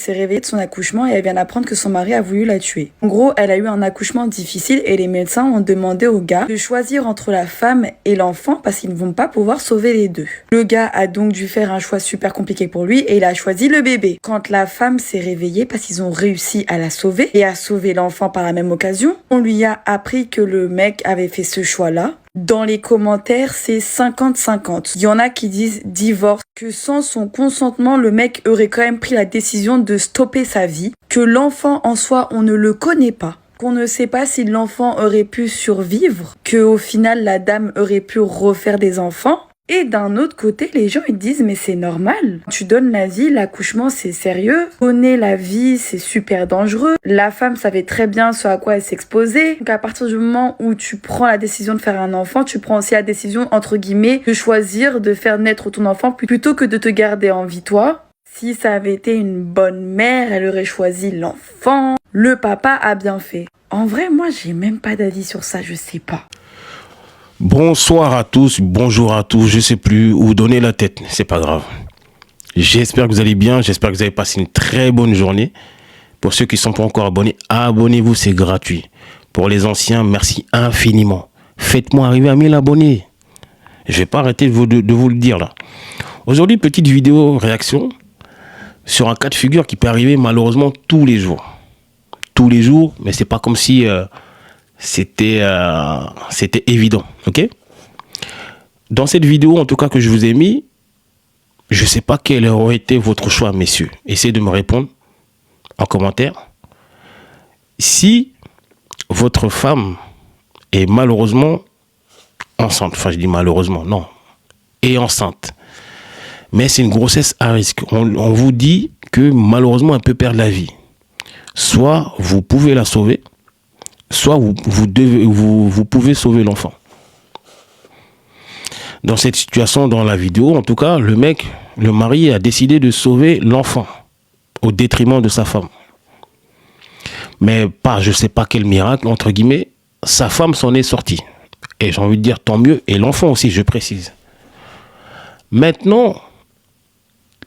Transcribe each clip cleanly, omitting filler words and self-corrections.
s'est réveillée de son accouchement et elle vient d'apprendre que son mari a voulu la tuer. En gros, elle a eu un accouchement difficile et les médecins ont demandé au gars de choisir entre la femme et l'enfant parce qu'ils ne vont pas pouvoir sauver les deux. Le gars a donc dû faire un choix super compliqué pour lui et il a choisi le bébé. Quand la femme s'est réveillée parce qu'ils ont réussi à la sauver et à sauver l'enfant par la même occasion, on lui a appris que le mec avait fait ce choix-là. Dans les commentaires, c'est 50-50. Il y en a qui disent divorce, que sans son consentement, le mec aurait quand même pris la décision de stopper sa vie, que l'enfant en soi, on ne le connaît pas, qu'on ne sait pas si l'enfant aurait pu survivre, que au final, la dame aurait pu refaire des enfants. Et d'un autre côté, les gens ils disent mais c'est normal. Tu donnes la vie, l'accouchement c'est sérieux. Donner la vie c'est super dangereux. La femme savait très bien ce à quoi elle s'exposait. Donc à partir du moment où tu prends la décision de faire un enfant, tu prends aussi la décision entre guillemets de choisir de faire naître ton enfant plutôt que de te garder en vie toi. Si ça avait été une bonne mère, elle aurait choisi l'enfant. Le papa a bien fait. En vrai, moi j'ai même pas d'avis sur ça, je sais pas. Bonsoir à tous, bonjour à tous, je sais plus où donner la tête, c'est pas grave. J'espère que vous allez bien, j'espère que vous avez passé une très bonne journée. Pour ceux qui ne sont pas encore abonnés, abonnez-vous, c'est gratuit. Pour les anciens, merci infiniment. Faites-moi arriver à 1000 abonnés. Je vais pas arrêter de vous le dire là. Aujourd'hui, petite vidéo réaction sur un cas de figure qui peut arriver malheureusement tous les jours. Tous les jours, mais c'est pas comme si... c'était évident, ok? Dans cette vidéo, en tout cas que je vous ai mis, je sais pas quel aurait été votre choix, messieurs. Essayez de me répondre en commentaire. Si votre femme est malheureusement enceinte, enfin je dis malheureusement, non, est enceinte, mais c'est une grossesse à risque. On vous dit que malheureusement elle peut perdre la vie. Soit vous pouvez la sauver, soit vous pouvez sauver l'enfant. Dans cette situation, dans la vidéo, en tout cas, le mari a décidé de sauver l'enfant au détriment de sa femme. Mais pas, je sais pas quel miracle, entre guillemets, sa femme s'en est sortie. Et j'ai envie de dire tant mieux, et l'enfant aussi, je précise. Maintenant,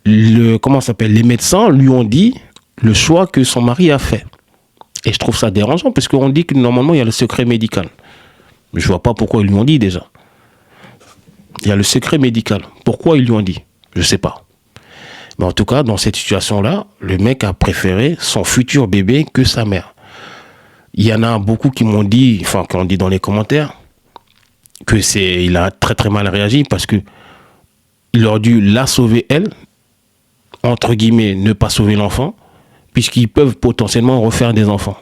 les médecins lui ont dit le choix que son mari a fait. Et je trouve ça dérangeant parce qu'on dit que normalement il y a le secret médical. Mais je vois pas pourquoi ils lui ont dit déjà. Il y a le secret médical. Pourquoi ils lui ont dit? Je sais pas. Mais en tout cas, dans cette situation-là, le mec a préféré son futur bébé que sa mère. Il y en a beaucoup qui m'ont dit, enfin qui ont dit dans les commentaires, que il a très très mal réagi parce que il aurait dû la sauver elle, entre guillemets, ne pas sauver l'enfant, puisqu'ils peuvent potentiellement refaire des enfants.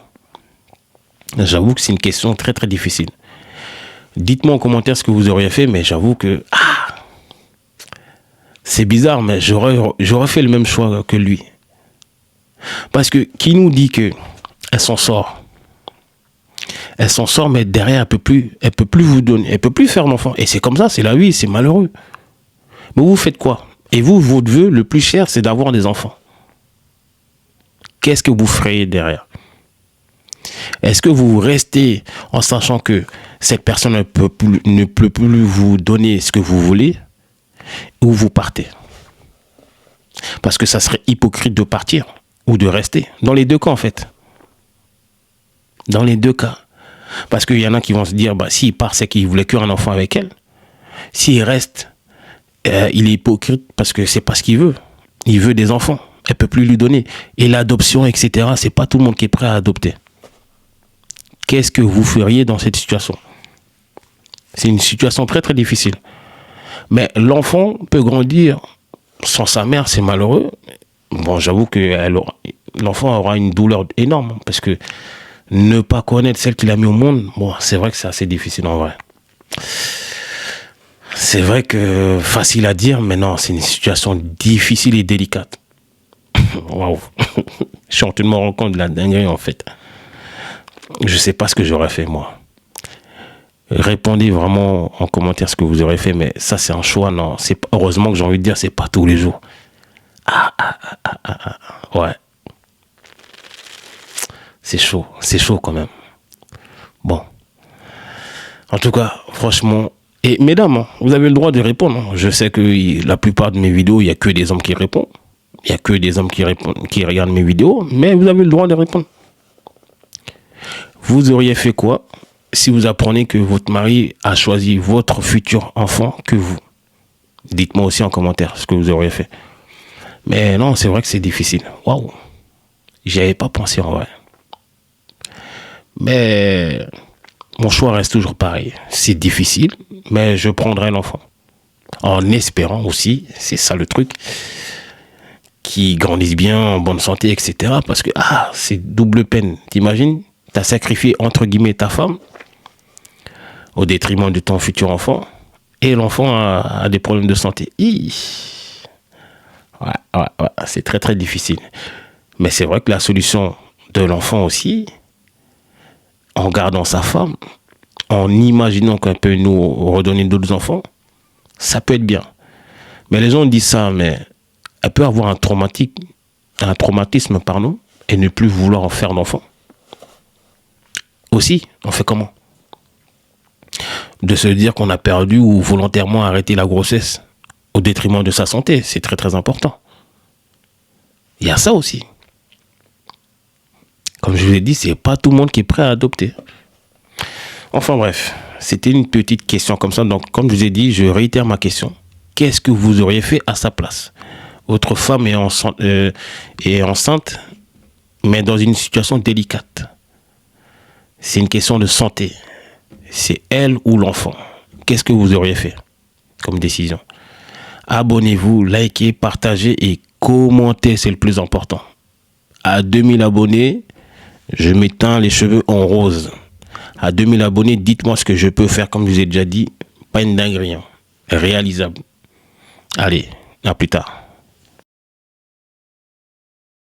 J'avoue que c'est une question très très difficile. Dites-moi en commentaire ce que vous auriez fait, mais j'avoue que... c'est bizarre, mais j'aurais fait le même choix que lui. Parce que qui nous dit que elle s'en sort? Elle s'en sort, mais derrière, elle peut plus vous donner, elle peut plus faire l'enfant. Et c'est comme ça, c'est la vie, c'est malheureux. Mais vous faites quoi? Et vous, votre vœu le plus cher, c'est d'avoir des enfants. Qu'est-ce que vous ferez derrière? Est-ce que vous restez en sachant que cette personne ne peut plus vous donner ce que vous voulez, ou vous partez? Parce que ça serait hypocrite de partir ou de rester. Dans les deux cas, en fait. Dans les deux cas. Parce qu'il y en a qui vont se dire, s'il part, c'est qu'il voulait qu'un enfant avec elle. S'il reste, il est hypocrite parce que c'est pas ce qu'il veut. Il veut des enfants. Elle peut plus lui donner. Et l'adoption, etc., c'est pas tout le monde qui est prêt à adopter. Qu'est-ce que vous feriez dans cette situation? C'est une situation très très difficile. Mais l'enfant peut grandir sans sa mère, c'est malheureux. Bon, j'avoue que l'enfant aura une douleur énorme parce que ne pas connaître celle qu'il a mis au monde, bon, c'est vrai que c'est assez difficile en vrai. C'est vrai que facile à dire, mais non, c'est une situation difficile et délicate. Waouh, je suis en train de me rendre compte de la dinguerie en fait. Je sais pas ce que j'aurais fait moi. Répondez vraiment en commentaire ce que vous aurez fait, mais ça c'est un choix, non. Heureusement que j'ai envie de dire, c'est pas tous les jours. Ouais. C'est chaud quand même. Bon. En tout cas, franchement, et mesdames, vous avez le droit de répondre. Je sais que la plupart de mes vidéos, il n'y a que des hommes qui répondent. Il n'y a que des hommes qui regardent mes vidéos, mais vous avez le droit de répondre. Vous auriez fait quoi si vous apprenez que votre mari a choisi votre futur enfant que vous? Dites-moi aussi en commentaire ce que vous auriez fait. Mais non, c'est vrai que c'est difficile. Waouh, j'y avais pas pensé en vrai. Mais mon choix reste toujours pareil. C'est difficile, mais je prendrai l'enfant. En espérant aussi, c'est ça le truc, qu'il grandisse bien, en bonne santé, etc. Parce que, c'est double peine. T'imagines, t'as sacrifié, entre guillemets, ta femme au détriment de ton futur enfant. Et l'enfant a des problèmes de santé. Ouais, c'est très, très difficile. Mais c'est vrai que la solution de l'enfant aussi, en gardant sa femme, en imaginant qu'on peut nous redonner d'autres enfants, ça peut être bien. Mais les gens disent ça, mais elle peut avoir un traumatisme, et ne plus vouloir en faire d'enfant. Aussi, on fait comment? De se dire qu'on a perdu ou volontairement arrêté la grossesse au détriment de sa santé, c'est très très important. Il y a ça aussi. Comme je vous l'ai dit, c'est pas tout le monde qui est prêt à adopter. Enfin bref, c'était une petite question comme ça. Donc comme je vous ai dit, je réitère ma question. Qu'est-ce que vous auriez fait à sa place? Votre femme est enceinte, mais dans une situation délicate. C'est une question de santé. C'est elle ou l'enfant. Qu'est-ce que vous auriez fait comme décision? Abonnez-vous, likez, partagez et commentez, c'est le plus important. À 2000 abonnés, je m'éteins les cheveux en rose. À 2000 abonnés, dites-moi ce que je peux faire, comme je vous ai déjà dit. Pas une dinguerie, réalisable. Allez, à plus tard.